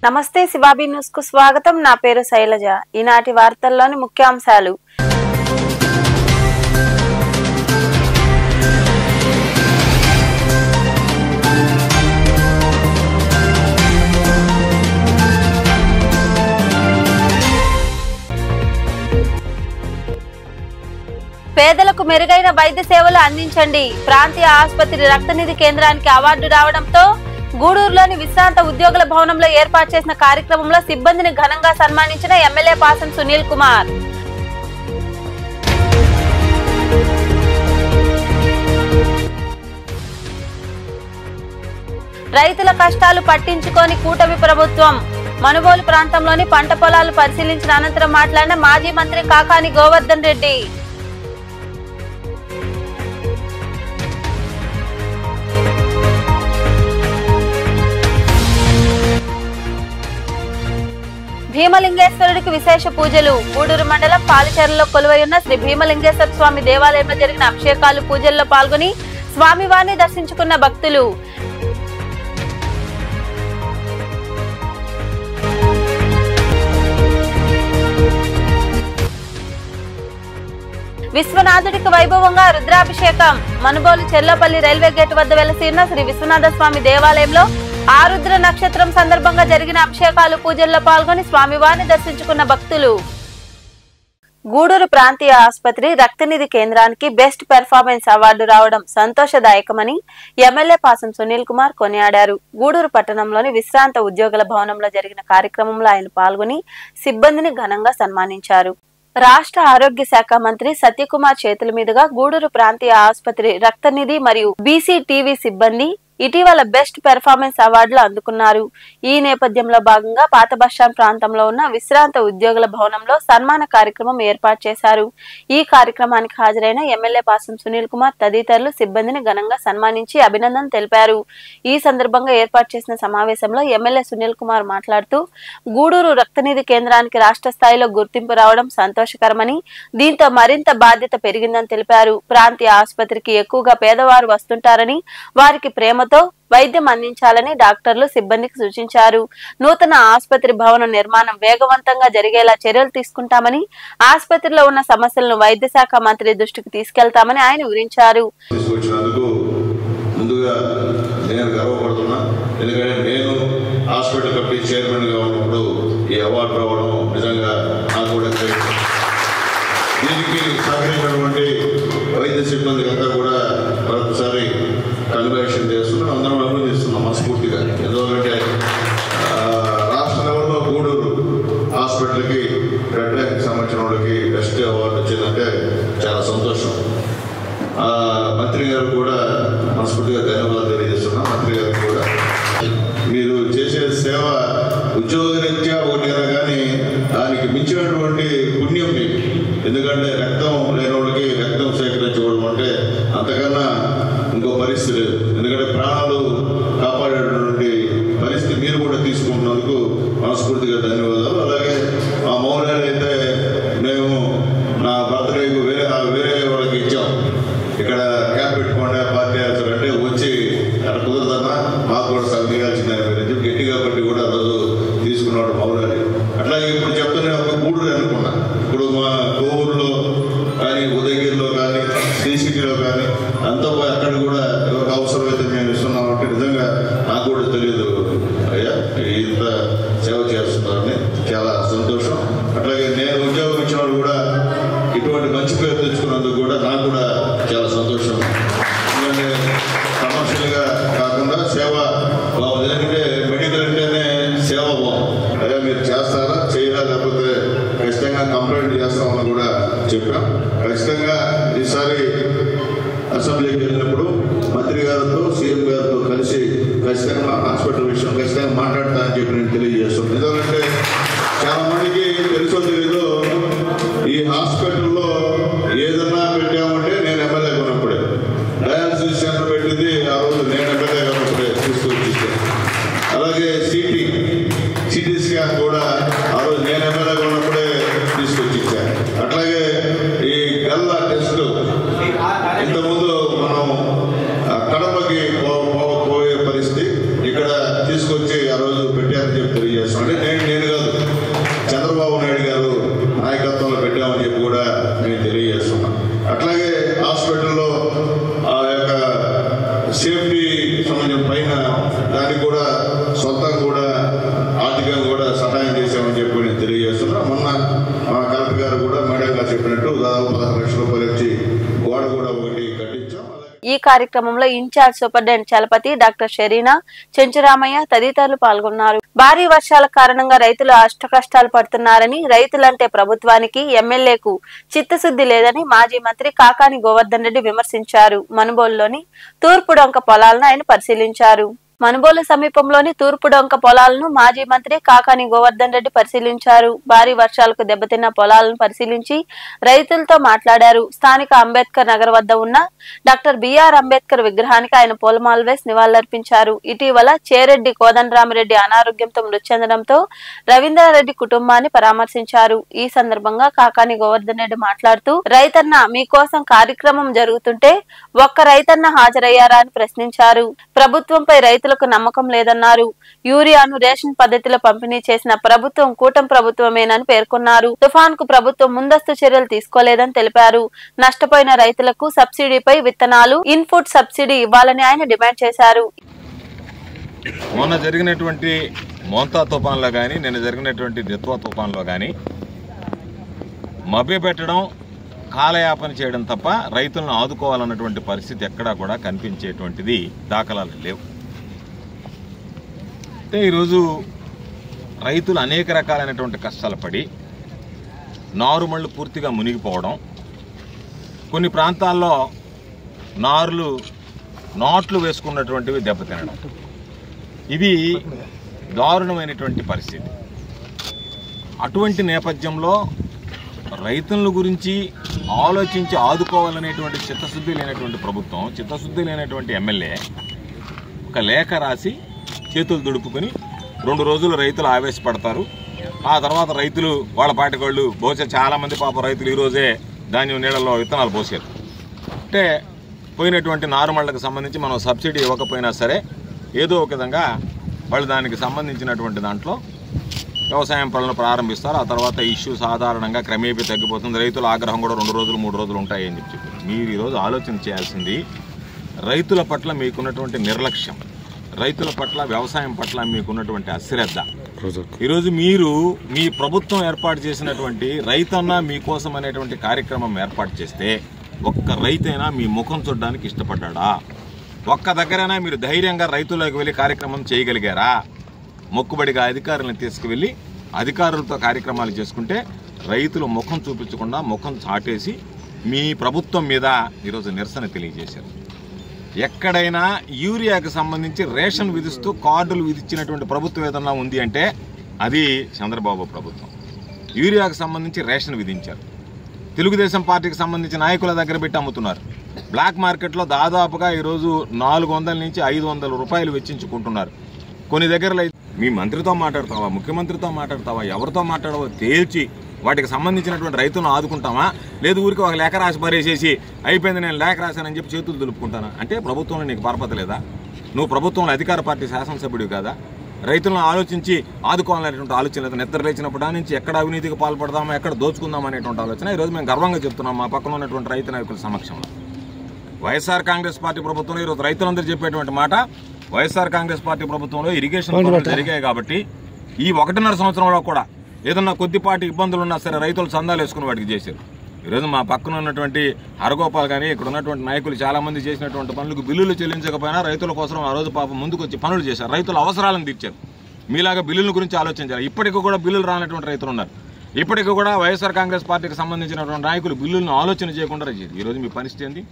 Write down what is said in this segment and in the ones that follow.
నమస్తే శివాబీ న్యూస్ కు స్వాగతం. నా పేరు శైలజ. ఈనాటి వార్తల్లోని ముఖ్యాంశాలు. పేదలకు మెరుగైన వైద్య సేవలు అందించండి. ప్రాంతీయ ఆసుపత్రి రక్తనిధి కేంద్రానికి అవార్డు రావడంతో గూడూరులోని విశ్రాంత ఉద్యోగుల భవనంలో ఏర్పాటు చేసిన కార్యక్రమంలో సిబ్బందిని ఘనంగా సన్మానించిన ఎమ్మెల్యే పాసం సునీల్ కుమార్. రైతుల కష్టాలు పట్టించుకోని కూటమి ప్రభుత్వం. మనుబోలు ప్రాంతంలోని పంట పొలాలు పరిశీలించిన అనంతరం మాట్లాడిన మాజీ మంత్రి కాకాని గోవర్ధన్ రెడ్డి. భీమలింగేశ్వరుడికి విశేష పూజలు. గూడూరు మండలం పాలిచెర్లలో కొలువై ఉన్న శ్రీ భీమలింగేశ్వర స్వామి దేవాలయంలో జరిగిన అభిషేకాలు పూజల్లో పాల్గొని స్వామివారిని దర్శించుకున్న భక్తులు. విశ్వనాథుడికి వైభవంగా రుద్రాభిషేకం. మనుబోలు చెర్లపల్లి రైల్వే గేట్ వద్ద వెలసి ఉన్న శ్రీ విశ్వనాథ స్వామి దేవాలయంలో ఆరుద్ర నక్షత్రం సందర్భంగా జరిగిన అభిషేకాలు పూజల్లో పాల్గొని స్వామివారిని దర్శించుకున్న భక్తులు. గూడూరు ప్రాంతీయ ఆసుపత్రి రక్తనిధి కేంద్రానికి బెస్ట్ పెర్ఫార్మెన్స్ అవార్డు రావడం సంతోషదాయకమని ఎమ్మెల్యే పాసం సునీల్ కుమార్ కొనియాడారు. గూడూరు పట్టణంలోని విశ్రాంత ఉద్యోగుల భవనంలో జరిగిన కార్యక్రమంలో ఆయన పాల్గొని సిబ్బందిని ఘనంగా సన్మానించారు. రాష్ట్ర ఆరోగ్య శాఖ మంత్రి సత్యకుమార్ చేతుల మీదుగా గూడూరు ప్రాంతీయ ఆసుపత్రి రక్తనిధి మరియు బీసీటీవీ సిబ్బంది ఇటీవల బెస్ట్ పెర్ఫార్మెన్స్ అవార్డులు అందుకున్నారు. ఈ నేపథ్యంలో భాగంగా పాత బస్టాండ్ ప్రాంతంలో ఉన్న విశ్రాంత ఉద్యోగుల భవనంలో సన్మాన కార్యక్రమం ఏర్పాటు చేశారు. ఈ కార్యక్రమానికి హాజరైన ఎమ్మెల్యే పాసం సునీల్ కుమార్ తదితరులు సిబ్బందిని ఘనంగా సన్మానించి అభినందన తెలిపారు. ఈ సందర్భంగా ఏర్పాటు చేసిన సమావేశంలో ఎమ్మెల్యే సునీల్ కుమార్ మాట్లాడుతూ గూడూరు రక్తనిధి కేంద్రానికి రాష్ట్ర స్థాయిలో గుర్తింపు రావడం సంతోషకరమని, దీంతో మరింత బాధ్యత పెరిగిందని తెలిపారు. ప్రాంతీయ ఆసుపత్రికి ఎక్కువగా పేదవారు వస్తుంటారని, వారికి ప్రేమ వైద్యం అందించాలని డాక్టర్లు సిబ్బందికి సూచించారు. నూతన ఆసుపత్రి భవన నిర్మాణం వేగవంతంగా జరిగేలా చర్యలు తీసుకుంటామని, ఆసుపత్రిలో ఉన్న సమస్యలను వైద్య శాఖ మంత్రి దృష్టికి తీసుకెళ్తామని ఆయన వివరించారు. వైద్య సిబ్బంది అంతా కూడా మరొకసారి కంగ్రాచులేషన్ చేస్తున్నాం. అందరం అభినందిస్తున్నాం మనస్ఫూర్తిగా. ఎందుకంటే రాష్ట్ర లెవెల్లో గూడూరు హాస్పిటల్కి బ్లడ్ బ్యాంక్ సంబంధించిన వాళ్ళకి బెస్ట్ అవార్డు వచ్చిందంటే చాలా సంతోషం. మంత్రి గారు కూడా మనస్ఫూర్తిగా ధన్యవాదాలు తెలియజేస్తున్నాం. మంత్రి గారికి కూడా మీరు చేసే సేవ ఉద్యోగరీత్యా ఒకటిగా కానీ దానికి మించినటువంటి పుణ్యం మీకు. ఎందుకంటే రక్తం లేని వాళ్ళకి రక్తం సేకరించుకోవడం అంటే అంతకన్నా ఇంకో పరిస్థితి లేదు. ఎందుకంటే ప్రాణాలు కాపాడేటువంటి పరిస్థితి మీరు కూడా తీసుకుంటున్నందుకు మనస్ఫూర్తిగా ధన్యవాదాలు. అలాగే మా మౌలాలు అయితే మేము నా బర్త్డేకు వేరే వాళ్ళకి ఇచ్చాం. ఇక్కడ క్యాంప్ పెట్టుకోండి పార్టీ అంటే వచ్చి అక్కడ కుదరదన్నా మాకు కూడా సరిదిగాల్సిందని చెప్పి గట్టిగా బట్టి కూడా రోజు తీసుకున్నాడు మౌలాలి. అట్లాగే ఇప్పుడు చెప్తూనే ఒక గూడూరు అనుకున్నా. ఇప్పుడు మా కోవూరులో కానీ ఉదయగిరిలో కానీ శ్రీశిఖిలో కానీ అంతా అక్కడ కూడా ఎవరికి అవసరమైతే మేము ఇస్తున్నామంటే నిజంగా నాకు కూడా తెలియదు అయ్యా ఇంత సేవ చేస్తున్నారని చాలా సంతోషం. అట్లాగే నేను ఉద్యోగం ఇచ్చిన వాళ్ళు కూడా ఇటువంటి మంచి పేరు తెచ్చుకున్నందుకు కూడా నాకు కూడా చాలా సంతోషం. ఎందుకంటే కమర్షియల్గా కాకుండా సేవ బాగుంది. ఎందుకంటే మెడికల్ అంటేనే సేవ బాగుంది. అదే మీరు చేస్తారా చేయరా లేకపోతే ఖచ్చితంగా కంప్లైంట్ చేస్తామని కూడా చెప్పాం. ఖచ్చితంగా ఈసారి అసెంబ్లీకి వెళ్ళినప్పుడు మంత్రి గారితో సీఎం గారితో కలిసి ఖచ్చితంగా హాస్పిటల్ విషయం ఖచ్చితంగా మాట్లాడతా అని చెప్పి నేను తెలియజేస్తున్నాను. ఎందుకంటే చాలా మందికి తెలుసో తెలీదు, ఈ హాస్పిటల్లో ఏదన్నా పెట్టామంటే నేను ఎమ్మెల్యే ఉన్నప్పుడే, డయాలసిస్ సెంటర్ పెట్టింది ఆ రోజు నేను ఎమ్మెల్యే ఉన్నప్పుడే తీసుకొచ్చి, అలాగే సిటీ స్కాన్ కూడా ఆ రోజు నేను ఎమ్మెల్యే ఉన్నప్పుడే తీసుకొచ్చి ఇచ్చాను. అట్లాగే ఈ గల్లా టెస్ట్ ఇంతకుముందు మనం కడపకి పోయే పరిస్థితి ఇక్కడ తీసుకొచ్చి ఆ రోజు పెట్టారని చెప్పి తెలియజేస్తాను. అంటే నేను కాదు, చంద్రబాబు నాయుడు గారు నాయకత్వంలో పెట్టామని చెప్పి కూడా నేను తెలియజేస్తున్నాను. అట్లాగే హాస్పిటల్లో ఆ యొక్క సేఫ్టీ సంబంధించిన పైన దానికి కూడా సొంతంగా కూడా ఆర్థికంగా కూడా సహాయం చేశామని చెప్పి నేను తెలియజేస్తున్నాను. మొన్న మా కలెక్టర్ గారు కూడా మేడం గారు చెప్పినట్టు దాదాపు 16 లక్షల రూపాయలు ఇచ్చి గోడ కూడా ఒకటి కట్టించాం. ఈ కార్యక్రమంలో incharge superintendent Chalapathi, doctor Shareena, Chenchuramaiah తదితరులు పాల్గొన్నారు. భారీ వర్షాల కారణంగా రైతులు అష్టకష్టాలు పడుతున్నారని, రైతులంటే ప్రభుత్వానికి, ఎమ్మెల్యేకు చిత్తశుద్ధి లేదని మాజీ మంత్రి కాకాని గోవర్ధన్ రెడ్డి విమర్శించారు. మనుబోలులోని తూర్పు డొంక పొలాలను ఆయన పరిశీలించారు. మనుబోలు సమీపంలోని తూర్పు డొంక పొలాలను మాజీ మంత్రి కాకాని గోవర్ధన్ రెడ్డి పరిశీలించారు. భారీ వర్షాలకు దెబ్బతిన్న పొలాలను పరిశీలించి రైతులతో మాట్లాడారు. స్థానిక అంబేద్కర్ నగర్ వద్ద ఉన్న డాక్టర్ బిఆర్ అంబేద్కర్ విగ్రహానికి ఆయన పూలమాల వేసి నివాళులర్పించారు. ఇటీవల చేరెడ్డి కోదండరామిరెడ్డి అనారోగ్యంతో మృతి చెందడంతో రవీంద్రారెడ్డి కుటుంబాన్ని పరామర్శించారు. ఈ సందర్భంగా కాకాని గోవర్ధన్ రెడ్డి మాట్లాడుతూ, రైతన్న మీకోసం కార్యక్రమం జరుగుతుంటే ఒక్క రైతన్న హాజరయ్యారా అని ప్రశ్నించారు. ప్రభుత్వంపై రైతులకు నమ్మకం లేదన్నారు. యూరియాను రేషన్ పద్ధతిలో పంపిణీ చేసిన ప్రభుత్వం కూటమి ప్రభుత్వమేనని పేర్కొన్నారు. తుఫాన్ కు ప్రభుత్వం ముందస్తు చర్యలు తీసుకోలేదని తెలిపారు. నష్టపోయిన రైతులకు సబ్సిడీపై విత్తనాలు, ఇన్పుట్ సబ్సిడీ ఇవ్వాలని ఆయన డిమాండ్ చేశారు. మొన్న జరిగినటువంటి మోంతా తుఫాన్లో కానీ, నిన్న జరిగినటువంటి దిత్వా తుఫాన్లో కానీ మభ్యపెట్టడం, కాలయాపన చేయడం తప్ప రైతులను ఆదుకోవాలన్నటువంటి పరిస్థితి ఎక్కడా కూడా కనిపించేటువంటిది దాఖలాలు లేవు. అంటే ఈరోజు రైతులు అనేక రకాలైనటువంటి కష్టాలు పడి నారుమళ్ళు పూర్తిగా మునిగిపోవడం, కొన్ని ప్రాంతాల్లో నాట్లు వేసుకున్నటువంటివి దెబ్బతినడం, ఇది దారుణమైనటువంటి పరిస్థితి. అటువంటి నేపథ్యంలో రైతుల గురించి ఆలోచించి ఆదుకోవాలనేటువంటి చిత్తశుద్ధి లేనటువంటి ప్రభుత్వం, చిత్తశుద్ధి లేనటువంటి ఎమ్మెల్యే ఒక లేఖ రాసి చేతులు దుడుపుకొని 2 రోజులు రైతులు ఆవేశపడతారు. ఆ తర్వాత రైతులు వాళ్ళ పాటికోళ్ళు బహుశా చాలామంది పాప రైతులు ఈరోజే ధాన్యం నీళ్ళలో విత్తనాలు పోసారు. అంటే పోయినటువంటి నారుమళ్లకు సంబంధించి మనం సబ్సిడీ ఇవ్వకపోయినా సరే ఏదో ఒక విధంగా వాళ్ళు దానికి సంబంధించినటువంటి దాంట్లో వ్యవసాయం పనులను ప్రారంభిస్తారు. ఆ తర్వాత ఇష్యూ సాధారణంగా క్రమేపీ తగ్గిపోతుంది. రైతుల ఆగ్రహం కూడా 2 రోజులు 3 రోజులు ఉంటాయి అని చెప్పి మీరు ఈరోజు ఆలోచన చేయాల్సింది రైతుల పట్ల మీకున్నటువంటి నిర్లక్ష్యం, రైతుల పట్ల వ్యవసాయం పట్ల మీకున్నటువంటి అశ్రద్ధ. ఈరోజు మీరు మీ ప్రభుత్వం ఏర్పాటు చేసినటువంటి రైతన్న మీకోసం అనేటువంటి కార్యక్రమం ఏర్పాటు చేస్తే ఒక్క రైతైనా మీ ముఖం చూడడానికి ఇష్టపడ్డా? ఒక్క దగ్గరైనా మీరు ధైర్యంగా రైతులకు వెళ్ళి కార్యక్రమం చేయగలిగారా? మొక్కుబడిగా అధికారులను తీసుకువెళ్ళి అధికారులతో కార్యక్రమాలు చేసుకుంటే రైతులు ముఖం చూపించకుండా ముఖం చాటేసి మీ ప్రభుత్వం మీద ఈరోజు నిరసన తెలియజేశారు. ఎక్కడైనా యూరియాకి సంబంధించి రేషన్ విధిస్తూ కార్డులు విధించినటువంటి ప్రభుత్వం ఏదన్నా ఉంది అంటే అది చంద్రబాబు ప్రభుత్వం. యూరియాకు సంబంధించి రేషన్ విధించారు. తెలుగుదేశం పార్టీకి సంబంధించి నాయకుల దగ్గర పెట్టి అమ్ముతున్నారు. బ్లాక్ మార్కెట్లో దాదాపుగా ఈరోజు 400 నుంచి 500 రూపాయలు వెచ్చించుకుంటున్నారు. కొన్ని దగ్గరలో మీ మంత్రితో మాట్లాడతావా, ముఖ్యమంత్రితో మాట్లాడతావా, ఎవరితో మాట్లాడవో తేల్చి వాటికి సంబంధించినటువంటి రైతులను ఆదుకుంటామా? లేదు ఊరికి ఒక లేఖ రాసి పరేసేసి అయిపోయింది నేను లేఖ రాశానని చెప్పి చేతులు దులుపుకుంటానా? అంటే ప్రభుత్వంలో నీకు పరపత లేదా? నువ్వు ప్రభుత్వంలో అధికార పార్టీ శాసనసభ్యుడు కాదా? రైతులను ఆలోచించి ఆదుకోవాలనేటువంటి ఆలోచన లేదా? నిద్ర లేచినప్పటి నుంచి ఎక్కడ అవినీతికి పాల్పడదామా, ఎక్కడ దోచుకుందాం అనేటువంటి ఆలోచన ఈరోజు మేము గర్వంగా చెప్తున్నాం మా పక్కన ఉన్నటువంటి రైతు నాయకుల సమక్షంలో. వైఎస్ఆర్ కాంగ్రెస్ పార్టీ ప్రభుత్వంలో ఈరోజు రైతులందరూ చెప్పేటువంటి మాట, వైఎస్ఆర్ కాంగ్రెస్ పార్టీ ప్రభుత్వంలో ఇరిగేషన్ పనులు జరిగాయి కాబట్టి ఈ 1.5 సంవత్సరంలో కూడా ఏదన్నా కొద్దిపాటి ఇబ్బందులు ఉన్నా సరే రైతులు చందాలు వేసుకుని వాటికి చేశారు. ఈరోజు మా పక్కన ఉన్నటువంటి హరగోపాల్ కానీ ఇక్కడ ఉన్నటువంటి నాయకులు చాలా మంది చేసినటువంటి పనులకు బిల్లులు చెల్లించకపోయినా రైతుల కోసం ఆ రోజు పాపం ముందుకు వచ్చి పనులు చేశారు. రైతుల అవసరాలను తీర్చారు. మీలాగా బిల్లుల గురించి ఆలోచించారు. ఇప్పటికీ కూడా బిల్లులు రానటువంటి రైతులు ఉన్నారు. ఇప్పటికీ కూడా వైఎస్ఆర్ కాంగ్రెస్ పార్టీకి సంబంధించినటువంటి నాయకులు బిల్లులను ఆలోచన చేయకుండా చేశారు. ఈరోజు మీ పరిస్థితి ఏంది?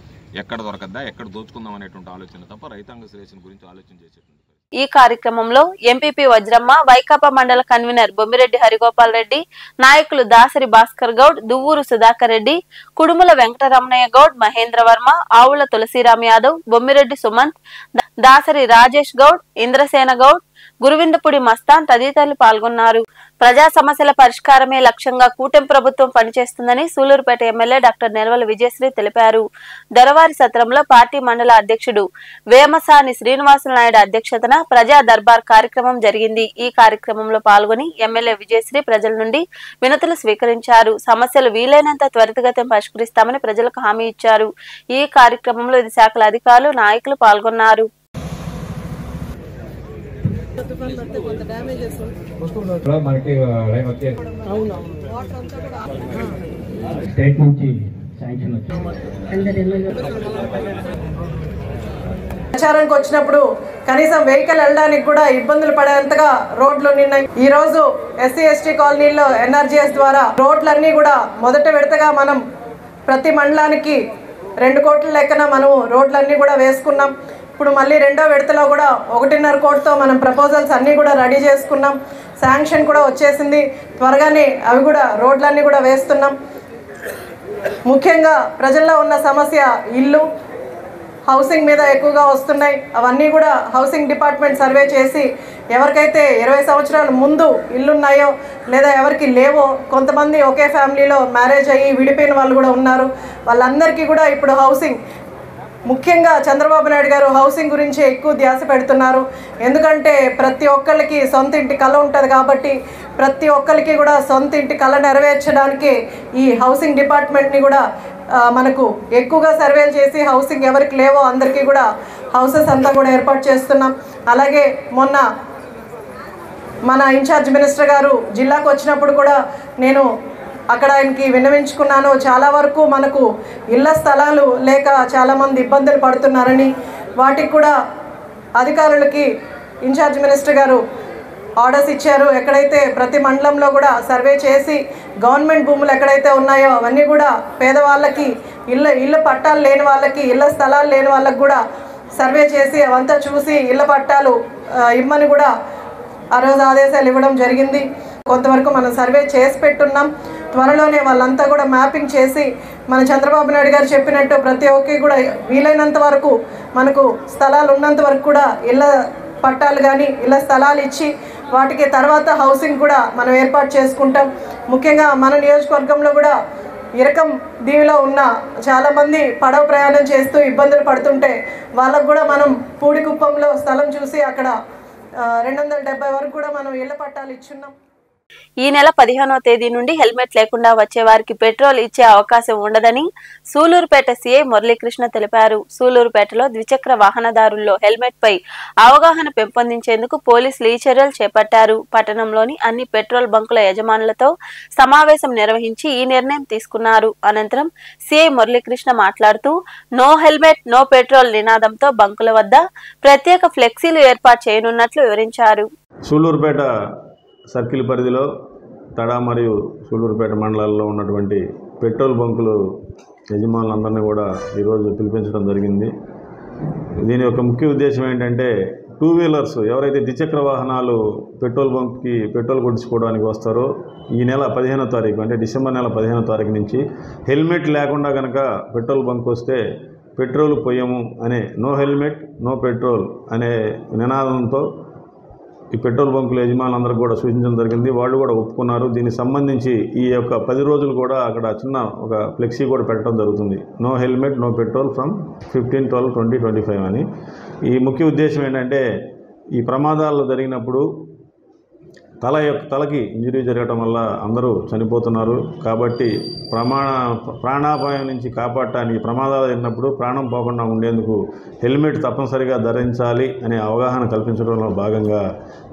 ఎక్కడ దొరకద్దా, ఎక్కడ దోచుకుందాం అనేటువంటి ఆలోచన తప్ప రైతాంగ శ్రేయస్సు గురించి ఆలోచన చేసేటువంటి. ఈ కార్యక్రమంలో ఎంపీపీ వజ్రమ్మ, వైకాపా మండల కన్వీనర్ బొమ్మిరెడ్డి హరిగోపాల్ రెడ్డి, నాయకులు దాసరి భాస్కర్ గౌడ్, దువ్వూరు సుధాకర్ రెడ్డి, కుడుముల వెంకటరమణయ్య గౌడ్, మహేంద్ర వర్మ, ఆవుల తులసిరామ్ యాదవ్, బొమ్మిరెడ్డి సుమంత్, దాసరి రాజేష్ గౌడ్, ఇంద్రసేన గౌడ్, గురువిందపుడి మస్తాన్ తదితరులు పాల్గొన్నారు. ప్రజా సమస్యల పరిష్కారమే లక్ష్యంగా కూటమి ప్రభుత్వం పనిచేస్తుందని సూలూరుపేట ఎమ్మెల్యే డాక్టర్ నెలవల విజయశ్రీ తెలిపారు. దొరవారి సత్రంలో పార్టీ మండల అధ్యక్షుడు వేమసాని శ్రీనివాసులు నాయుడు అధ్యక్షతన ప్రజా దర్బార్ కార్యక్రమం జరిగింది. ఈ కార్యక్రమంలో పాల్గొని ఎమ్మెల్యే విజయశ్రీ ప్రజల నుండి వినతులు స్వీకరించారు. సమస్యలు వీలైనంత త్వరితగతిన పరిష్కరిస్తామని ప్రజలకు హామీ ఇచ్చారు. ఈ కార్యక్రమంలో వివిధ శాఖల అధికారులు, నాయకులు పాల్గొన్నారు. ప్రచారానికి వచ్చినప్పుడు కనీసం వెహికల్ వెళ్ళడానికి కూడా ఇబ్బందులు పడేంతగా రోడ్లు నిన్నాయి. ఈ రోజు ఎస్సీ ఎస్టీ కాలనీలో ఎన్ఆర్జీఎస్ ద్వారా రోడ్లన్నీ కూడా మొదట విడతగా మనం ప్రతి మండలానికి 2 కోట్ల లెక్కన మనం రోడ్లన్నీ కూడా వేసుకున్నాం. ఇప్పుడు మళ్ళీ రెండో విడతలో కూడా 1.5 కోట్లతో మనం ప్రపోజల్స్ అన్నీ కూడా రెడీ చేసుకున్నాం. శాంక్షన్ కూడా వచ్చేసింది. త్వరగానే అవి కూడా రోడ్లన్నీ కూడా వేస్తున్నాం. ముఖ్యంగా ప్రజల్లో ఉన్న సమస్య ఇల్లు, హౌసింగ్ మీద ఎక్కువగా వస్తున్నాయి. అవన్నీ కూడా హౌసింగ్ డిపార్ట్మెంట్ సర్వే చేసి ఎవరికైతే 20 సంవత్సరాల ముందు ఇల్లున్నాయో లేదా ఎవరికి లేవో, కొంతమంది ఒకే ఫ్యామిలీలో మ్యారేజ్ అయ్యి విడిపోయిన వాళ్ళు కూడా ఉన్నారు. వాళ్ళందరికీ కూడా ఇప్పుడు హౌసింగ్, ముఖ్యంగా చంద్రబాబు నాయుడు గారు హౌసింగ్ గురించి ఎక్కువ ధ్యాస పెడుతున్నారు. ఎందుకంటే ప్రతి ఒక్కరికి సొంత ఇంటి కళ ఉంటుంది కాబట్టి ప్రతి ఒక్కరికి కూడా సొంత ఇంటి కళ నెరవేర్చడానికి ఈ హౌసింగ్ డిపార్ట్మెంట్ని కూడా మనకు ఎక్కువగా సర్వేలు చేసి హౌసింగ్ ఎవరికి లేవో అందరికీ కూడా హౌసెస్ అంతా కూడా ఏర్పాటు చేస్తున్నాం. అలాగే మొన్న మన ఇన్ఛార్జ్ మినిస్టర్ గారు జిల్లాకు వచ్చినప్పుడు కూడా నేను అక్కడ ఆయనకి విన్నవించుకున్నాను. చాలా వరకు మనకు ఇళ్ల స్థలాలు లేక చాలామంది ఇబ్బందులు పడుతున్నారని, వాటికి కూడా అధికారులకి ఇన్ఛార్జ్ మినిస్టర్ గారు ఆర్డర్స్ ఇచ్చారు. ఎక్కడైతే ప్రతి మండలంలో కూడా సర్వే చేసి గవర్నమెంట్ భూములు ఎక్కడైతే ఉన్నాయో అవన్నీ కూడా పేదవాళ్ళకి ఇళ్ళ పట్టాలు లేని వాళ్ళకి, ఇళ్ల స్థలాలు లేని వాళ్ళకి కూడా సర్వే చేసి అవంతా చూసి ఇళ్ల పట్టాలు ఇమ్మని కూడా ఆ రోజు ఆదేశాలు ఇవ్వడం జరిగింది. కొంతవరకు మనం సర్వే చేసి పెట్టున్నాం. త్వరలోనే వాళ్ళంతా కూడా మ్యాపింగ్ చేసి మన చంద్రబాబు నాయుడు గారు చెప్పినట్టు ప్రతి ఒక్కరికి కూడా వీలైనంత వరకు మనకు స్థలాలు ఉన్నంత వరకు కూడా ఇళ్ళ పట్టాలు కానీ ఇళ్ళ స్థలాలు ఇచ్చి వాటికి తర్వాత హౌసింగ్ కూడా మనం ఏర్పాటు చేసుకుంటాం. ముఖ్యంగా మన నియోజకవర్గంలో కూడా ఇరకం దీవిలో ఉన్న చాలామంది పడవ ప్రయాణం చేస్తూ ఇబ్బందులు పడుతుంటే వాళ్ళకు కూడా మనం పూడికుప్పంలో స్థలం చూసి అక్కడ 270 వరకు కూడా మనం ఇళ్ల పట్టాలు ఇచ్చున్నాం. ఈ నెల 15వ తేదీ నుండి హెల్మెట్ లేకుండా వచ్చే వారికి పెట్రోల్ ఇచ్చే అవకాశం ఉండదని సూలూరుపేట సీఐ మురళీకృష్ణ తెలిపారు. సూలూరుపేటలో ద్విచక్ర వాహనదారుల్లో హెల్మెట్ పై అవగాహన పెంపొందించేందుకు పోలీసులు ఈ చర్యలు చేపట్టారు. పట్టణంలోని అన్ని పెట్రోల్ బంకుల యజమానులతో సమావేశం నిర్వహించి ఈ నిర్ణయం తీసుకున్నారు. అనంతరం సీఐ మురళీకృష్ణ మాట్లాడుతూ నో హెల్మెట్ నో పెట్రోల్ నినాదంతో బంకుల వద్ద ప్రత్యేక ఫ్లెక్సీలు ఏర్పాటు చేయనున్నట్లు వివరించారు. సూలూరుపేట సర్కిల్ పరిధిలో తడా మరియు సూలూరుపేట మండలాల్లో ఉన్నటువంటి పెట్రోల్ బంకులు యజమానులందరినీ కూడా ఈరోజు పిలిపించడం జరిగింది. దీని యొక్క ముఖ్య ఉద్దేశం ఏంటంటే 2 వీలర్స్ ఎవరైతే ద్విచక్ర వాహనాలు పెట్రోల్ బంక్కి పెట్రోల్ కొట్టించుకోవడానికి వస్తారో ఈ నెల 15వ తారీఖు అంటే డిసెంబర్ నెల 15వ తారీఖు నుంచి హెల్మెట్ లేకుండా కనుక పెట్రోల్ బంక్ వస్తే పెట్రోల్ పొయ్యము అనే నో హెల్మెట్ నో పెట్రోల్ అనే నినాదంతో ఈ పెట్రోల్ బంకుల యజమానులందరూ కూడా సూచించడం జరిగింది. వాళ్ళు కూడా ఒప్పుకున్నారు. దీనికి సంబంధించి ఈ యొక్క 10 రోజులు కూడా అక్కడ చిన్న ఒక ఫ్లెక్సీ కూడా పెట్టడం జరుగుతుంది. No helmet no petrol from 15/12/2025 అని. ఈ ముఖ్య ఉద్దేశం ఏంటంటే ఈ ప్రమాదాలు జరిగినప్పుడు తలకి ఇంజరీ జరగడం వల్ల అందరూ చనిపోతున్నారు. కాబట్టి ప్రాణాపాయం నుంచి కాపాడటానికి ప్రమాదాలు జరిగినప్పుడు ప్రాణం పోకుండా ఉండేందుకు హెల్మెట్ తప్పనిసరిగా ధరించాలి అనే అవగాహన కల్పించడంలో భాగంగా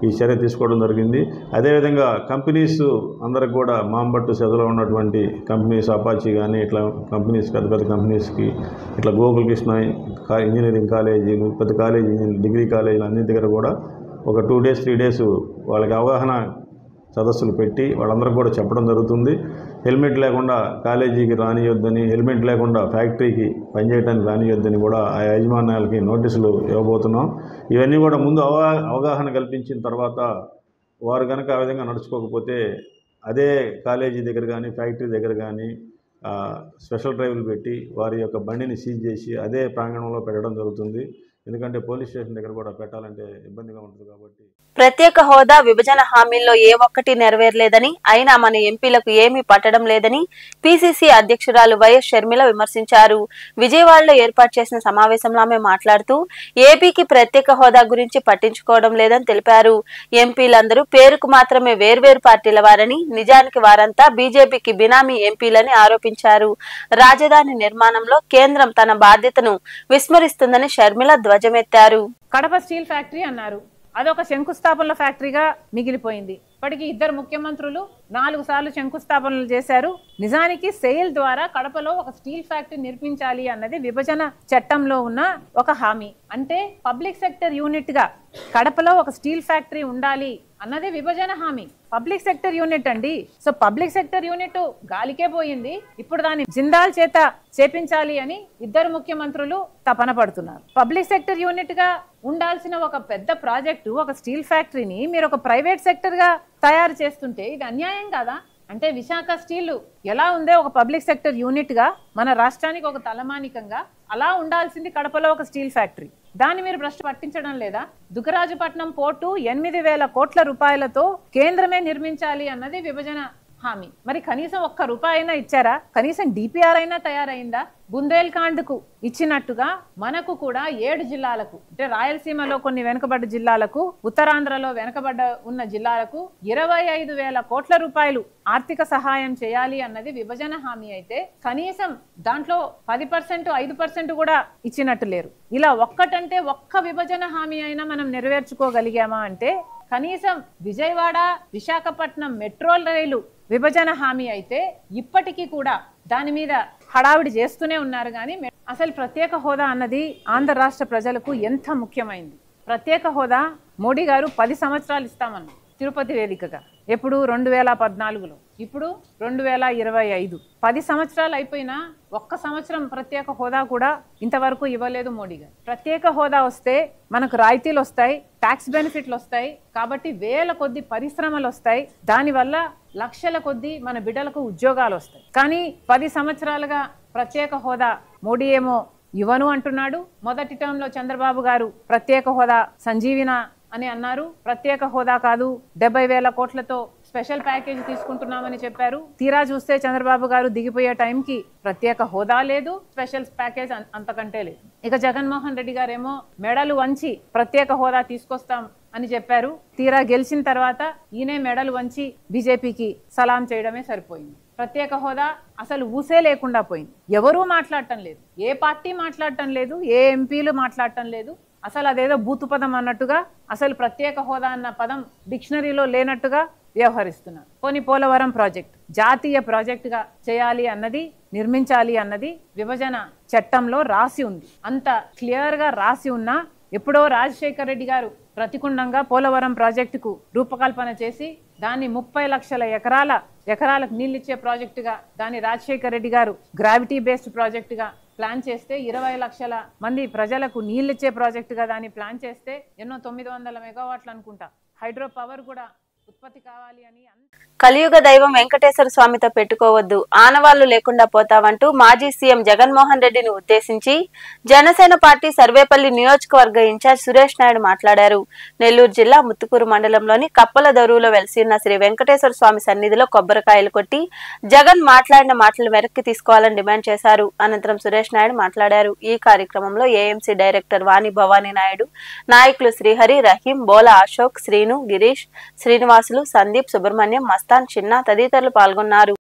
ఈ చర్య తీసుకోవడం జరిగింది. అదేవిధంగా కంపెనీస్ అందరికి కూడా మాంబట్టు సెదలో ఉన్నటువంటి కంపెనీస్ అపాచీ కానీ ఇట్లా కంపెనీస్ పెద్ద పెద్ద కంపెనీస్కి ఇట్లా గోకుల్ కృష్ణ ఇంజనీరింగ్ కాలేజీలు పెద్ద కాలేజీ డిగ్రీ కాలేజీలు అన్ని దగ్గర కూడా ఒక 2 days 3 days వాళ్ళకి అవగాహన సదస్సులు పెట్టి వాళ్ళందరూ కూడా చెప్పడం జరుగుతుంది. హెల్మెట్ లేకుండా కాలేజీకి రానియొద్దని, హెల్మెట్ లేకుండా ఫ్యాక్టరీకి పనిచేయడానికి రానియొద్దని కూడా ఆ యాజమాన్యాలకి నోటీసులు ఇవ్వబోతున్నాం. ఇవన్నీ కూడా ముందు అవగాహన కల్పించిన తర్వాత వారు కనుక ఆ విధంగా నడుచుకోకపోతే అదే కాలేజీ దగ్గర కానీ ఫ్యాక్టరీ దగ్గర కానీ స్పెషల్ డ్రైవ్లు పెట్టి వారి యొక్క బండిని సీజ్ చేసి అదే ప్రాంగణంలో పెట్టడం జరుగుతుంది. ఎందుకంటే పోలీస్ స్టేషన్ దగ్గర కూడా పెట్టాలంటే ఇబ్బందిగా ఉంటుంది కాబట్టి. ప్రత్యేక హోదా విభజన హామీల్లో ఏ ఒక్కటి నెరవేరలేదని, అయినా మన ఎంపీలకు ఏమీ పట్టడం లేదని పిసిసి అధ్యక్షురాలు వైఎస్ షర్మిల విమర్శించారు. విజయవాడలో ఏర్పాటు చేసిన సమావేశంలో ఆమె మాట్లాడుతూ ఏపీకి ప్రత్యేక హోదా గురించి పట్టించుకోవడం లేదని తెలిపారు. ఎంపీలందరూ పేరుకు మాత్రమే వేర్వేరు పార్టీల వారని, నిజానికి వారంతా బీజేపీకి బినామీ ఎంపీలని ఆరోపించారు. రాజధాని నిర్మాణంలో కేంద్రం తన బాధ్యతను విస్మరిస్తుందని షర్మిల ధ్వజమెత్తారు. కడప స్టీల్ ఫ్యాక్టరీ అన్నారు, అదొక శంకుస్థాపనల ఫ్యాక్టరీగా మిగిలిపోయింది. ఇప్పటికీ ఇద్దరు ముఖ్యమంత్రులు 4 సార్లు శంకుస్థాపనలు చేశారు. నిజానికి సెయిల్ ద్వారా కడపలో ఒక స్టీల్ ఫ్యాక్టరీ నిర్మించాలి అన్నది విభజన చట్టంలో ఉన్న ఒక హామీ. అంటే పబ్లిక్ సెక్టర్ యూనిట్ గా కడపలో ఒక స్టీల్ ఫ్యాక్టరీ ఉండాలి అన్నది విభజన హామీ. పబ్లిక్ సెక్టర్ యూనిట్ అండి. సో పబ్లిక్ సెక్టర్ యూనిట్ గాలికే పోయింది. ఇప్పుడు దాన్ని జిందాల్ చేత చేపించాలి అని ఇద్దరు ముఖ్యమంత్రులు తపన పడుతున్నారు. పబ్లిక్ సెక్టర్ యూనిట్ గా ఉండాల్సిన ఒక పెద్ద ప్రాజెక్టు, ఒక స్టీల్ ఫ్యాక్టరీని మీరు ఒక ప్రైవేట్ సెక్టర్ గా తయారు చేస్తుంటే ఇది అన్యాయం కాదా? అంటే విశాఖ స్టీల్ ఎలా ఉందో ఒక పబ్లిక్ సెక్టర్ యూనిట్ గా మన రాష్ట్రానికి ఒక తలమానికంగా అలా ఉండాల్సింది కడపలో ఒక స్టీల్ ఫ్యాక్టరీ. దాన్ని మీరు భ్రష్టు పట్టించడం లేదా? దుగ్గరాజుపట్నం పోర్టు 8,000 కోట్ల రూపాయలతో కేంద్రమే నిర్మించాలి అన్నది విభజన హామీ. మరి కనీసం ₹1 అయినా ఇచ్చారా? కనీసం డిపిఆర్ అయినా తయారైందా? బుందేల్ఖండ్ కు ఇచ్చినట్టుగా మనకు కూడా 7 జిల్లాలకు, అంటే రాయలసీమలో కొన్ని వెనుకబడ్డ జిల్లాలకు, ఉత్తరాంధ్రలో వెనుకబడ్డ ఉన్న జిల్లాలకు 25,000 కోట్ల రూపాయలు ఆర్థిక సహాయం చేయాలి అన్నది విభజన హామీ అయితే కనీసం దాంట్లో 10%, 5% కూడా ఇచ్చినట్టు లేరు. ఇలా ఒక్కటంటే ఒక్క విభజన హామీ అయినా మనం నెరవేర్చుకోగలిగామా అంటే కనీసం విజయవాడ విశాఖపట్నం మెట్రో రైలు విభజన హామీ అయితే ఇప్పటికీ కూడా దాని మీద హడావిడి చేస్తూనే ఉన్నారు. కానీ అసలు ప్రత్యేక హోదా అన్నది ఆంధ్ర రాష్ట్ర ప్రజలకు ఎంత ముఖ్యమైంది. ప్రత్యేక హోదా మోడీ గారు 10 సంవత్సరాలు ఇస్తామన్నారు తిరుపతి వేదికగా. ఎప్పుడు 2014లో, ఇప్పుడు 2025. 10 సంవత్సరాలు అయిపోయినా ఒక్క సంవత్సరం ప్రత్యేక హోదా కూడా ఇంతవరకు ఇవ్వలేదు మోడీ గారు. ప్రత్యేక హోదా వస్తే మనకు రాయితీలు వస్తాయి, ట్యాక్స్ బెనిఫిట్లు వస్తాయి, కాబట్టి 1000 కొద్ది పరిశ్రమలు వస్తాయి, దానివల్ల లక్షల కొద్ది మన బిడ్డలకు ఉద్యోగాలు వస్తాయి. కానీ 10 సంవత్సరాలుగా ప్రత్యేక హోదా మోడీ ఏమో ఇవ్వను అంటున్నాడు. మొదటి టర్మ్ లో చంద్రబాబు గారు ప్రత్యేక హోదా సంజీవిన అని అన్నారు. ప్రత్యేక హోదా కాదు 70,000 కోట్లతో స్పెషల్ ప్యాకేజ్ తీసుకుంటున్నామని చెప్పారు. తీరా చూస్తే చంద్రబాబు గారు దిగిపోయే టైంకి ప్రత్యేక హోదా లేదు, స్పెషల్ ప్యాకేజ్ అంతకంటే లేదు. ఇక జగన్మోహన్ రెడ్డి గారేమో మెడలు వంచి ప్రత్యేక హోదా తీసుకొస్తాం అని చెప్పారు. తీరా గెలిచిన తర్వాత ఈయనే మెడలు వంచి బీజేపీకి సలాం చేయడమే సరిపోయింది. ప్రత్యేక హోదా అసలు ఊసే లేకుండా పోయింది. ఎవరూ మాట్లాడటం లేదు, ఏ పార్టీ మాట్లాడటం లేదు, ఏ ఎంపీలు మాట్లాడటం లేదు. అసలు అదేదో బూతు పదం అన్నట్టుగా, అసలు ప్రత్యేక హోదా అన్న పదం డిక్షనరీలో లేనట్టుగా వ్యవహరిస్తున్నారు. పోలవరం ప్రాజెక్ట్ జాతీయ ప్రాజెక్టుగా చేయాలి అన్నది, నిర్మించాలి అన్నది విభజన చట్టంలో రాసి ఉంది. అంత క్లియర్ గా రాసి ఉన్నా ఎప్పుడో రాజశేఖర్ రెడ్డి గారు ప్రతికుండంగా పోలవరం ప్రాజెక్టుకు రూపకల్పన చేసి దాన్ని 30 లక్షల ఎకరాలకు నీళ్ళిచ్చే ప్రాజెక్టుగా దాన్ని రాజశేఖర్ రెడ్డి గారు గ్రావిటీ బేస్డ్ ప్రాజెక్టుగా ప్లాన్ చేస్తే 20 లక్షల మంది ప్రజలకు నీళ్ళిచ్చే ప్రాజెక్టుగా దాన్ని ప్లాన్ చేస్తే ఎన్నో 900 మెగావాట్లు అనుకుంటా హైడ్రో పవర్ కూడా ఉత్పత్తి కావాలి అని. కలియుగ దైవం వెంకటేశ్వర స్వామితో పెట్టుకోవద్దు, ఆనవాళ్లు లేకుండా పోతావంటూ మాజీ సీఎం జగన్మోహన్ రెడ్డిని ఉద్దేశించి జనసేన పార్టీ సర్వేపల్లి నియోజకవర్గ ఇన్ఛార్జ్ సురేష్ నాయుడు మాట్లాడారు. నెల్లూరు జిల్లా ముత్తుకూరు మండలంలోని కప్పల దొరువులో వెలిసిన శ్రీ వెంకటేశ్వర స్వామి సన్నిధిలో కొబ్బరికాయలు కొట్టి జగన్ మాట్లాడిన మాటలు వెనక్కి తీసుకోవాలని డిమాండ్ చేశారు. అనంతరం సురేష్ నాయుడు మాట్లాడారు. ఈ కార్యక్రమంలో ఏఎంసీ డైరెక్టర్ వాణి భవానీ నాయుడు, నాయకులు శ్రీహరి, రహీం, బోలా అశోక్, శ్రీను, గిరీష్, శ్రీనివాసులు, సందీప్, సుబ్రహ్మణ్యం, మస్తాన్, చిన్న తదితరులు పాల్గొన్నారు.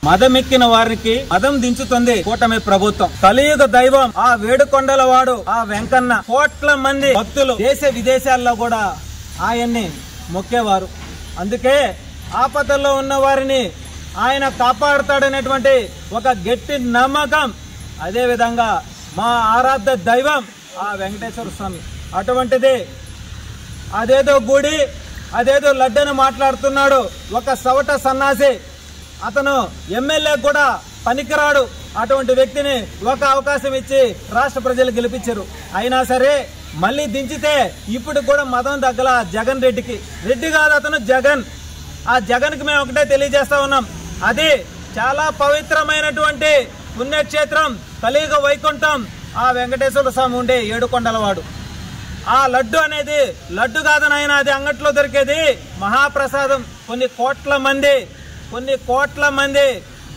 మదమెక్కిన వారికి మదం దించుతుంది కూటమి ప్రభుత్వం. కలియుగ దైవం ఆ వేడుకొండల వాడు ఆ వెంకన్న, కోట్ల మంది భక్తులు దేశ విదేశాల్లో కూడా ఆయన్ని మొక్కేవారు. అందుకే ఆపదల్లో ఉన్న వారిని ఆయన కాపాడుతాడనేటువంటి ఒక గట్టి నమ్మకం. అదేవిధంగా మా ఆరాధ్య దైవం ఆ వెంకటేశ్వర స్వామి. అటువంటిది అదేదో గుడి, అదేదో లడ్డను మాట్లాడుతున్నాడు ఒక సవట సన్నాసి. అతను ఎమ్మెల్యే కూడా పనికిరాడు. అటువంటి వ్యక్తిని ఒక అవకాశం ఇచ్చి రాష్ట్ర ప్రజలు గెలిపించారు. అయినా సరే మళ్ళీ దించితే ఇప్పుడు కూడా మతం తగ్గల జగన్ రెడ్డికి. రెడ్డి కాదు అతను, జగన్. ఆ జగన్కి మేము ఒకటే తెలియజేస్తా ఉన్నాం, అది చాలా పవిత్రమైనటువంటి పుణ్యక్షేత్రం కలియుగ వైకుంఠం ఆ వెంకటేశ్వర స్వామి ఉండే ఏడుకొండలవాడు. ఆ లడ్డు అనేది లడ్డు కాదు నాయన, అది అంగట్లో దొరికేది మహాప్రసాదం. కొన్ని కోట్ల మంది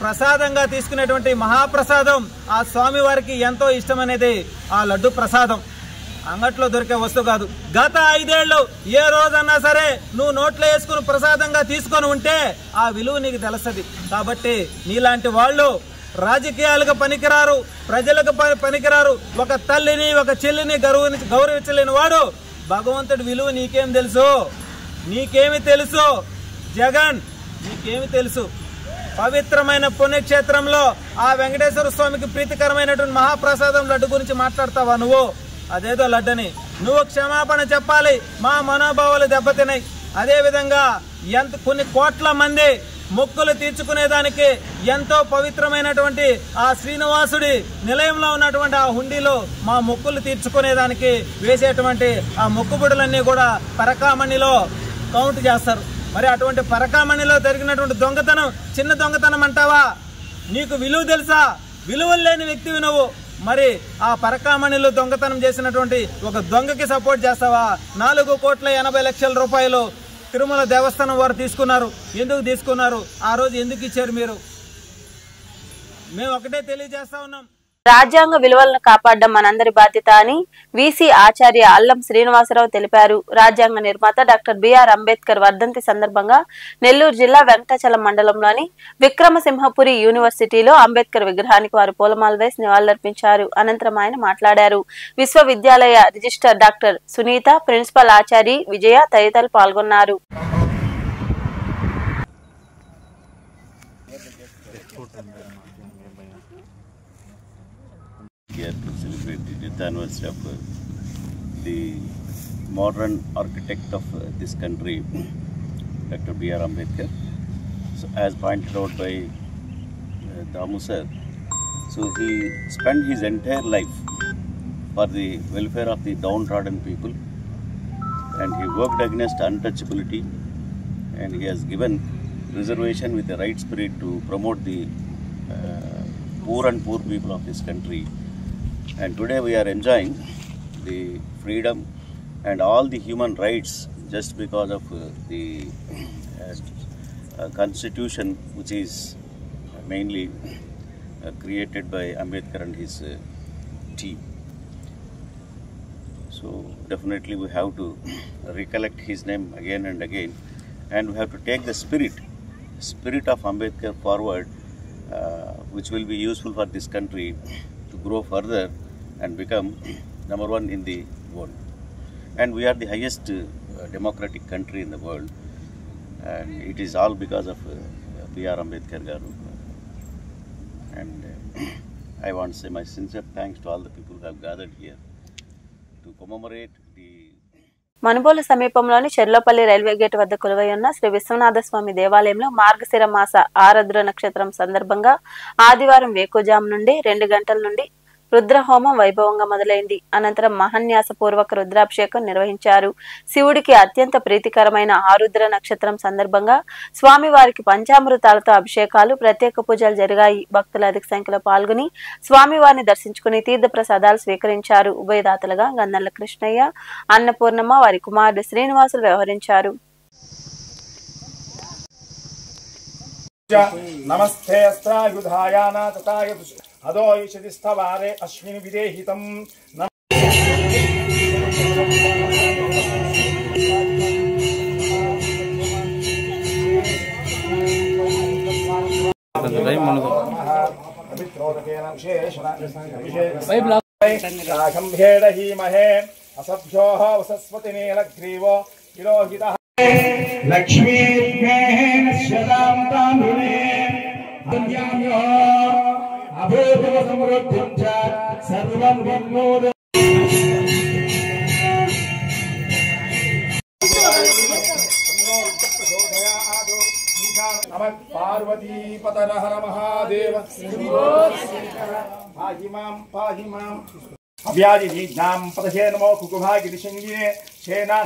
ప్రసాదంగా తీసుకునేటువంటి మహాప్రసాదం. ఆ స్వామి వారికి ఎంతో ఇష్టమనేది ఆ లడ్డు ప్రసాదం, అంగట్లో దొరికే వస్తువు కాదు. గత 5 ఏళ్ళు ఏ రోజన్నా సరే నువ్వు నోట్లో వేసుకుని ప్రసాదంగా తీసుకొని ఉంటే ఆ విలువ నీకు తెలుస్తుంది. కాబట్టి నీలాంటి వాళ్ళు రాజకీయాలకు పనికిరారు, ప్రజలకు పనికిరారు. ఒక తల్లిని ఒక చెల్లిని గౌరవించలేని వాడు భగవంతుడి విలువ నీకేమి తెలుసు? నీకేమి తెలుసు జగన్? నీకేమి తెలుసు? పవిత్రమైన పుణ్యక్షేత్రంలో ఆ వెంకటేశ్వర స్వామికి ప్రీతికరమైనటువంటి మహాప్రసాదం లడ్డు గురించి మాట్లాడతావా నువ్వు? అదేదో లడ్డని నువ్వు క్షమాపణ చెప్పాలి. మా మనోభావాలు దెబ్బతిన్నాయి. అదేవిధంగా కొన్ని కోట్ల మంది మొక్కులు తీర్చుకునేదానికి ఎంతో పవిత్రమైనటువంటి ఆ శ్రీనివాసుడి నిలయంలో ఉన్నటువంటి ఆ హుండీలో మా మొక్కులు తీర్చుకునేదానికి వేసేటువంటి ఆ మొక్కుబడులన్నీ కూడా పరకామణిలో కౌంట్ చేస్తారు. మరి అటువంటి పరకామణిలో జరిగినటువంటి దొంగతనం చిన్న దొంగతనం అంటావా? నీకు విలువ తెలుసా? విలువలు లేని వ్యక్తివి నువ్వు. మరి ఆ పరకామణిలో దొంగతనం చేసినటువంటి ఒక దొంగకి సపోర్ట్ చేస్తావా? 4,80,00,000 రూపాయలు తిరుమల దేవస్థానం వారు తీసుకున్నారు. ఎందుకు తీసుకున్నారు? ఆ రోజు ఎందుకు ఇచ్చారు మీరు? మేము ఒకటే తెలియజేస్తా ఉన్నాం, రాజ్యాంగ విలువలను కాపాడడం మనందరి బాధ్యత అని వీసీ ఆచార్య అల్లం శ్రీనివాసరావు తెలిపారు. రాజ్యాంగ నిర్మాత డాక్టర్ బిఆర్ అంబేద్కర్ వర్ధంతి సందర్భంగా నెల్లూరు జిల్లా వెంకటాచలం మండలంలోని విక్రమసింహపురి యూనివర్సిటీలో అంబేద్కర్ విగ్రహానికి వారు పూలమాల వేసి నివాళులర్పించారు. అనంతరం ఆయన మాట్లాడారు. విశ్వవిద్యాలయ registrar doctor Sunitha, principal Achari Vijaya తదితరులు పాల్గొన్నారు. Here to celebrate the death anniversary of the modern architect of this country, Dr. B.R. Ambedkar. So, as pointed out by Damu sir, so he spent his entire life for the welfare of the downtrodden people, and he worked against untouchability, and he has given reservation with the right spirit to promote the poor people of this country. And today we are enjoying the freedom and all the human rights just because of the constitution, which is mainly created by Ambedkar and his team. So definitely we have to recollect his name again and again, and we have to take the spirit of Ambedkar forward, which will be useful for this country to grow further and become number 1 in the world. And we are the highest democratic country in the world, and it is all because of B.R. Ambedkar garu. And I want to say my sincere thanks to all the people who have gathered here to commemorate the Manubolu సమీపంలోని Cherlopalli railway gate వద్ద కొలువై ఉన్న శ్రీ విశ్వనాథ స్వామి దేవాలయంలో మార్గశిర మాస ఆరుద్ర నక్షత్రం సందర్భంగా ఆదివారం వేకుజాము నుండి 2 గంటల నుండి రుద్రహోమం వైభవంగా మొదలైంది. అనంతరం మహాన్యాసపూర్వక రుద్రాభిషేకం నిర్వహించారు. శివుడికి అత్యంత ప్రీతికరమైన ఆరుద్ర నక్షత్రం సందర్భంగా స్వామివారికి పంచామృతాలతో అభిషేకాలు, ప్రత్యేక పూజలు జరిగాయి. భక్తులు అధిక సంఖ్యలో పాల్గొని స్వామివారిని దర్శించుకుని తీర్థ ప్రసాదాలు స్వీకరించారు. ఉభయదాతలుగా గంధర్ల కృష్ణయ్య, అన్నపూర్ణమ్మ, వారి కుమారుడు శ్రీనివాసులు వ్యవహరించారు. నమస్తే అస్త్రాయుధాయాన తథాయ అదో ఈషదిస్థవారే అశ్విని విదేహితం ీమహే అసభ్యో వసస్వతి నీలగ్రీవో విరోహిత లక్ష్మీ అభూత సమృద్ధి సర్వం విన్నోద నమ పార్వతీపతర హర మహాదేవ పాహి మాం अव्याजिनां पदहे नमो कुकुभागिरिशङ्गिने शेना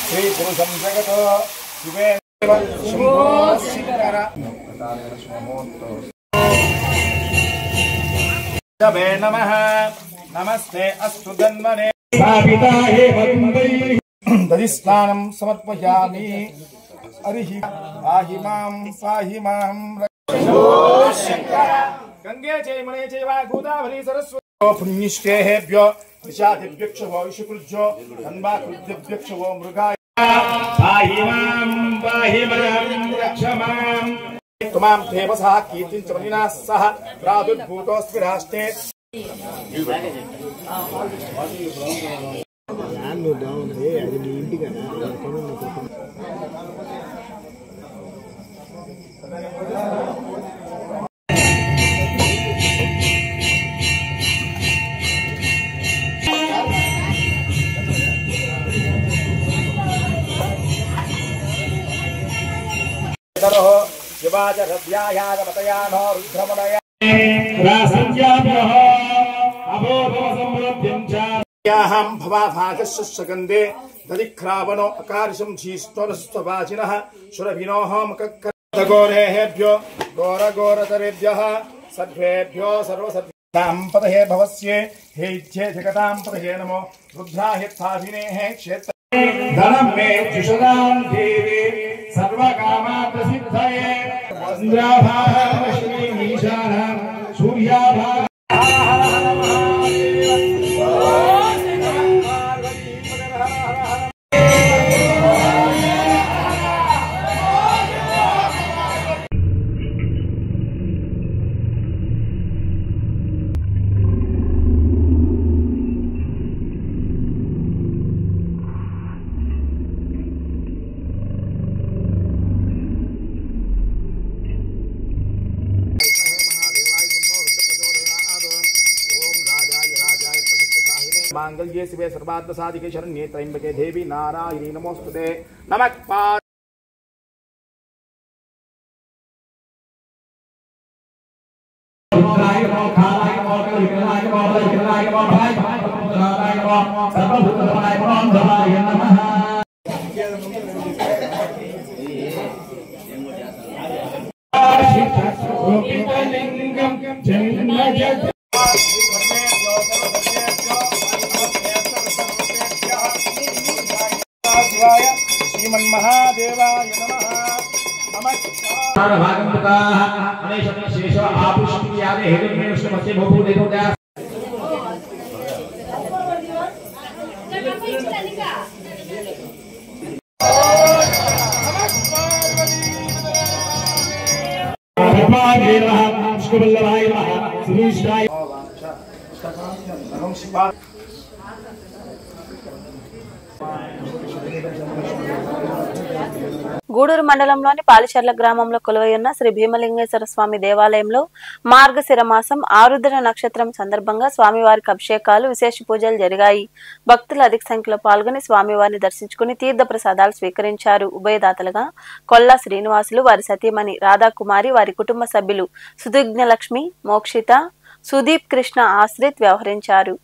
श्री पुरुषं जगतो शिवेन शम्भो शङ्कर जवे नमः नमस्ते अस्तु धन्वने साविताहे वन्दे दधिस्नानं समर्पयामि हरिः पाहि मां गंगे चैमने चैव गोदावरी सरस्वती पुण्यश्रेहेभ्यो विशाखेभ्यो भविष्यकृज्यो धन्वाकृत्यभ्यो मृगाय पाहि मां रक्ष मां त्वां देवसः कीर्तिं च मनिना सह प्रादुर्भूतोऽस्मि राष्ट्रे शिवाजरद्यायागमतयानो रुद्रमणया रासंज्ञाभ्यः अभोभवसमृद्धिं च याहं भवाभागस्य सगन्धे दधिख्रावणो अकार्षं धीस्तोरस्त्ववाचिनः शुरभिनोः मकक्करगोरेभ्यो घोरघोरतरेभ्यः सर्वेभ्यो सर्वसर्वां पदहे भवस्ये हेज्ये जगतां पदहे नमो रुद्राहित्थाभिनेः क्षेत्र धनं मे जुषदां देवी सर्वकामार्थसिद्धये वन्द्राभारश्रीमीशानां सूर्याभा मांगल्ये शिवे सर्वार्थ साधिके शरण्ये त्र्यंबके देवी नारायणी नमोस्तुते नमः श्रीमन्महादेवाय नमः नमस्कार भागवताः अनेशमे शेषो आपुष्टियादे हेतुमेव श्रीमते भूभूदेवता पुष्पवल्लभाय नमः सुनीष्टाय नमः शिवाय గూడూరు మండలంలోని పాలిచర్ల గ్రామంలో కొలువైయున్న శ్రీ భీమలింగేశ్వర స్వామి దేవాలయంలో మార్గశిర మాసం ఆరుద్ర నక్షత్రం సందర్భంగా స్వామివారికి అభిషేకాలు విశేష పూజలు జరిగాయి. భక్తులు అధిక సంఖ్యలో పాల్గొని స్వామివారిని దర్శించుకుని తీర్థ ప్రసాదాలు స్వీకరించారు. ఉభయదాతలుగా కొల్లా శ్రీనివాసులు, వారి సతీమణి రాధాకుమారి, వారి కుటుంబ సభ్యులు సుదిజ్ఞలక్ష్మి, మోక్షిత, సుదీప్ కృష్ణ ఆశ్రిత్ వ్యవహరించారు.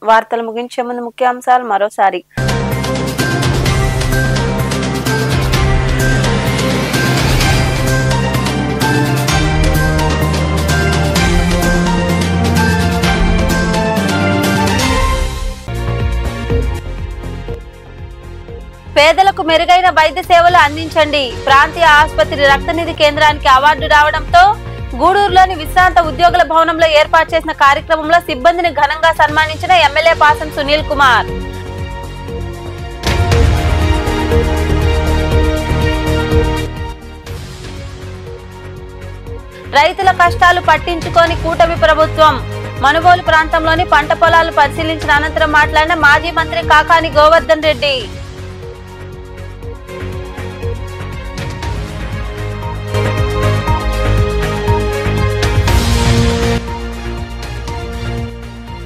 వార్తలు ముగించే ముందు ముఖ్యాంశాలు మరోసారి. పేదలకు మెరుగైన వైద్య సేవలు అందించండి. ప్రాంతీయ ఆసుపత్రి రక్తనిధి కేంద్రానికి అవార్డు రావడంతో గూడూరులోని విశ్రాంత ఉద్యోగుల భవనంలో ఏర్పాటు చేసిన కార్యక్రమంలో సిబ్బందిని ఘనంగా సన్మానించిన ఎమ్మెల్యే పాసం సునీల్ కుమార్. రైతుల కష్టాలు పట్టించుకోని కూటమి ప్రభుత్వం. మనుబోలు ప్రాంతంలోని పంట పొలాలు పరిశీలించిన అనంతరం మాట్లాడిన మాజీ మంత్రి కాకాని గోవర్ధన్ రెడ్డి.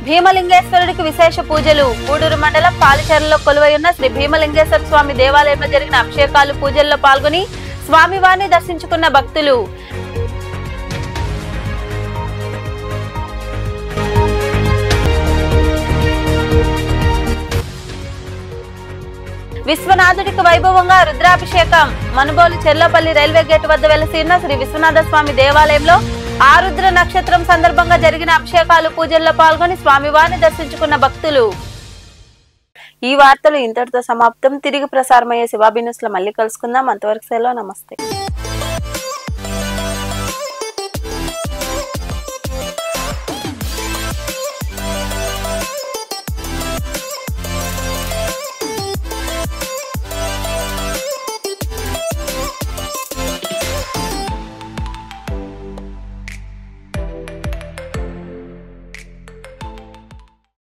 భీమలింగేశ్వరుడికి విశేష పూజలు. గూడూరు మండలం పాలిచెర్లలో కొలువైయున్న శ్రీ భీమలింగేశ్వర స్వామి దేవాలయంలో జరిగిన అభిషేకాలు పూజల్లో పాల్గొని స్వామివారిని దర్శించుకున్న భక్తులు. విశ్వనాథుడికి వైభవంగా రుద్రాభిషేకం. మనుబోలు చెర్లపల్లి రైల్వే గేట్ వద్ద వెలసిన శ్రీ విశ్వనాథ స్వామి దేవాలయంలో ఆరుద్ర నక్షత్రం సందర్భంగా జరిగిన అభిషేకాలు పూజల్లో పాల్గొని స్వామివారిని దర్శించుకున్న భక్తులు. ఈ వార్తలు ఇంతటితో సమాప్తం. తిరిగి ప్రసారమయ్యే శివాబి న్యూస్ లో మళ్ళీ కలుసుకుందాం. అంతవరకు సెలవు. నమస్తే.